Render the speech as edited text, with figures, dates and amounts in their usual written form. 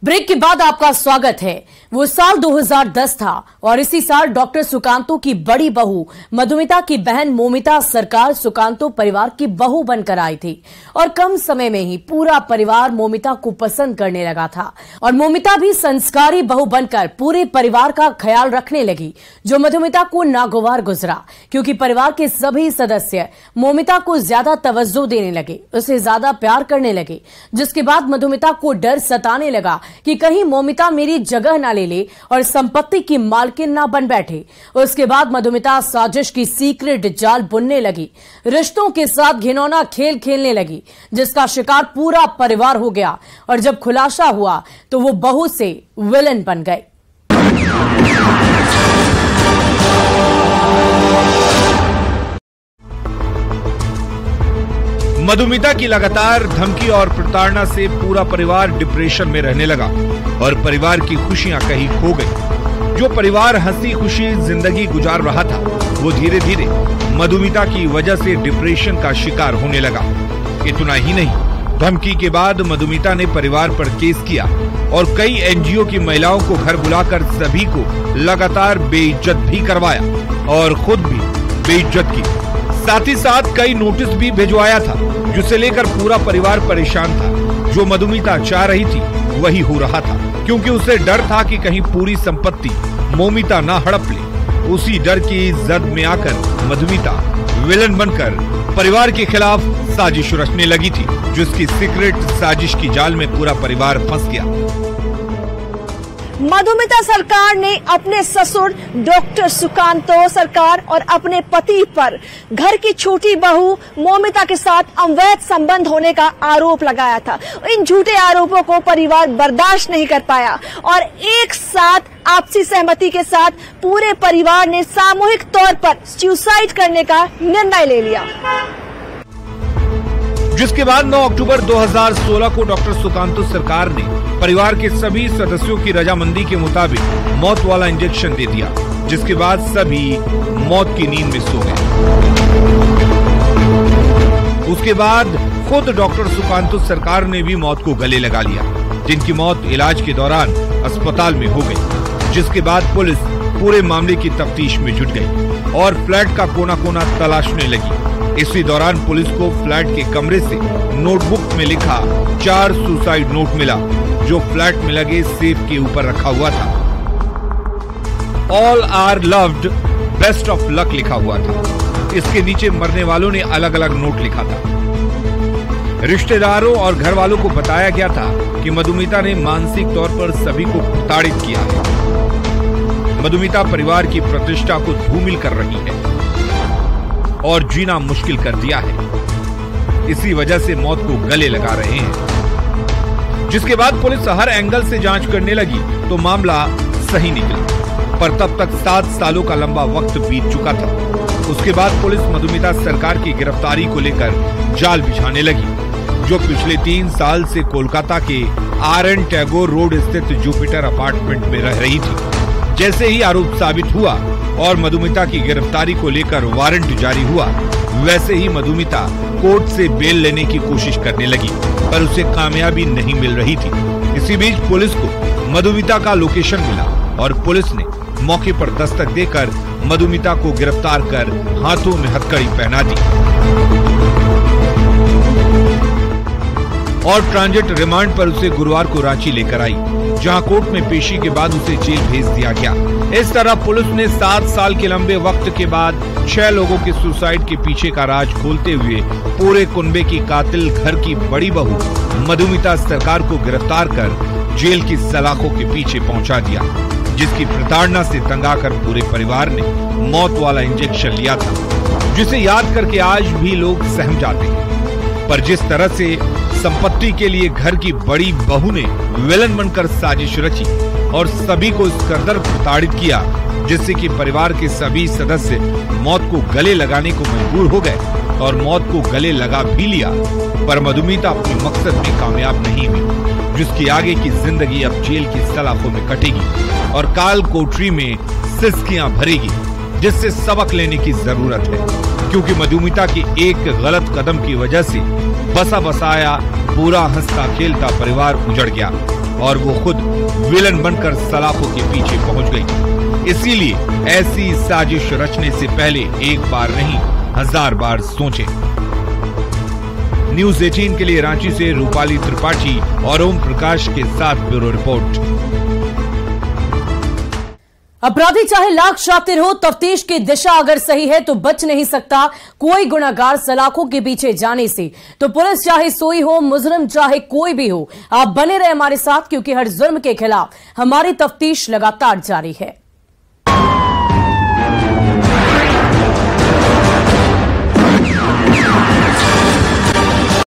Break के बाद आपका स्वागत है। वो साल 2010 था और इसी साल डॉक्टर सुकांतो की बड़ी बहू मधुमिता की बहन मोमिता सरकार सुकांतो परिवार की बहू बनकर आई थी और कम समय में ही पूरा परिवार मोमिता को पसंद करने लगा था और मोमिता भी संस्कारी बहू बनकर पूरे परिवार का ख्याल रखने लगी, जो मधुमिता को नागवार गुजरा क्योंकि परिवार के सभी सदस्य मोमिता को ज्यादा तवज्जो देने लगे, उसे ज्यादा प्यार करने लगे, जिसके बाद मधुमिता को डर सताने लगा कि कहीं मोमिता मेरी जगह ना ले ले और संपत्ति की मालकिन ना बन बैठे। उसके बाद मधुमिता साजिश की सीक्रेट जाल बुनने लगी, रिश्तों के साथ घिनौना खेल खेलने लगी, जिसका शिकार पूरा परिवार हो गया और जब खुलासा हुआ तो वो बहू से विलन बन गए। मधुमिता की लगातार धमकी और प्रताड़ना से पूरा परिवार डिप्रेशन में रहने लगा और परिवार की खुशियां कहीं खो गई। जो परिवार हंसी खुशी जिंदगी गुजार रहा था, वो धीरे धीरे मधुमिता की वजह से डिप्रेशन का शिकार होने लगा। इतना ही नहीं, धमकी के बाद मधुमिता ने परिवार पर केस किया और कई एनजीओ की महिलाओं को घर बुलाकर सभी को लगातार बेइज्जत भी करवाया और खुद भी बेइज्जत की। साथ ही साथ कई नोटिस भी भिजवाया था, जिसे लेकर पूरा परिवार परेशान था। जो मधुमिता चाह रही थी वही हो रहा था, क्योंकि उसे डर था कि कहीं पूरी संपत्ति मोमिता ना हड़प ले। उसी डर की जद में आकर मधुमिता विलन बनकर परिवार के खिलाफ साजिश रचने लगी थी, जिसकी सीक्रेट साजिश की जाल में पूरा परिवार फंस गया। मधुमिता सरकार ने अपने ससुर डॉक्टर सुकांतो सरकार और अपने पति पर घर की छोटी बहू मोमिता के साथ अवैध संबंध होने का आरोप लगाया था। इन झूठे आरोपों को परिवार बर्दाश्त नहीं कर पाया और एक साथ आपसी सहमति के साथ पूरे परिवार ने सामूहिक तौर पर सुसाइड करने का निर्णय ले लिया, जिसके बाद 9 अक्टूबर 2016 को डॉक्टर सुकांतो सरकार ने परिवार के सभी सदस्यों की रजामंदी के मुताबिक मौत वाला इंजेक्शन दे दिया, जिसके बाद सभी मौत की नींद में सो गए। उसके बाद खुद डॉक्टर सुकांतो सरकार ने भी मौत को गले लगा लिया, जिनकी मौत इलाज के दौरान अस्पताल में हो गई। जिसके बाद पुलिस पूरे मामले की तफ्तीश में जुट गई और फ्लैट का कोना कोना तलाशने लगी। इसी दौरान पुलिस को फ्लैट के कमरे से नोटबुक में लिखा 4 सुसाइड नोट मिला, जो फ्लैट में लगे सेफ के ऊपर रखा हुआ था। All are loved, best of luck लिखा हुआ था। इसके नीचे मरने वालों ने अलग अलग नोट लिखा था। रिश्तेदारों और घर वालों को बताया गया था कि मधुमिता ने मानसिक तौर पर सभी को प्रताड़ित किया है। मधुमिता परिवार की प्रतिष्ठा को धूमिल कर रही है और जीना मुश्किल कर दिया है। इसी वजह से मौत को गले लगा रहे हैं। जिसके बाद पुलिस हर एंगल से जांच करने लगी तो मामला सही निकला, पर तब तक 7 सालों का लंबा वक्त बीत चुका था। उसके बाद पुलिस मधुमिता सरकार की गिरफ्तारी को लेकर जाल बिछाने लगी, जो पिछले 3 साल से कोलकाता के RN टैगोर रोड स्थित जुपिटर अपार्टमेंट में रह रही थी। जैसे ही आरोप साबित हुआ और मधुमिता की गिरफ्तारी को लेकर वारंट जारी हुआ, वैसे ही मधुमिता कोर्ट से बेल लेने की कोशिश करने लगी, पर उसे कामयाबी नहीं मिल रही थी। इसी बीच पुलिस को मधुमिता का लोकेशन मिला और पुलिस ने मौके पर दस्तक देकर मधुमिता को गिरफ्तार कर हाथों में हथकड़ी पहना दी और ट्रांजिट रिमांड पर उसे गुरुवार को रांची लेकर आई, जहां कोर्ट में पेशी के बाद उसे जेल भेज दिया गया। इस तरह पुलिस ने 7 साल के लंबे वक्त के बाद 6 लोगों के सुसाइड के पीछे का राज खोलते हुए पूरे कुनबे की कातिल घर की बड़ी बहू मधुमिता सरकार को गिरफ्तार कर जेल की सलाखों के पीछे पहुंचा दिया, जिसकी प्रताड़ना से तंग आकर पूरे परिवार ने मौत वाला इंजेक्शन लिया था, जिसे याद करके आज भी लोग सहम जाते हैं। पर जिस तरह से संपत्ति के लिए घर की बड़ी बहू ने विलन बनकर साजिश रची और सभी को इस कदर प्रताड़ित किया, जिससे कि परिवार के सभी सदस्य मौत को गले लगाने को मजबूर हो गए और मौत को गले लगा भी लिया, पर मधुमिता अपने मकसद में कामयाब नहीं हुई, जिसकी आगे की जिंदगी अब जेल की सलाखों में कटेगी और काल कोठरी में सिसकियां भरेगी, जिससे सबक लेने की जरूरत है। क्योंकि मधुमिता के एक गलत कदम की वजह से बसा बसाया पूरा हंसता खेलता परिवार उजड़ गया और वो खुद विलन बनकर सलाखों के पीछे पहुंच गई। इसीलिए ऐसी साजिश रचने से पहले एक बार नहीं 1000 बार सोचें। न्यूज़ 18 के लिए रांची से रूपाली त्रिपाठी और ओम प्रकाश के साथ ब्यूरो रिपोर्ट। अपराधी चाहे लाख शातिर हो, तफ्तीश की दिशा अगर सही है तो बच नहीं सकता कोई गुनाहगार सलाखों के पीछे जाने से। तो पुलिस चाहे सोई हो, मुजरिम चाहे कोई भी हो, आप बने रहे हमारे साथ, क्योंकि हर जुर्म के खिलाफ हमारी तफ्तीश लगातार जारी है।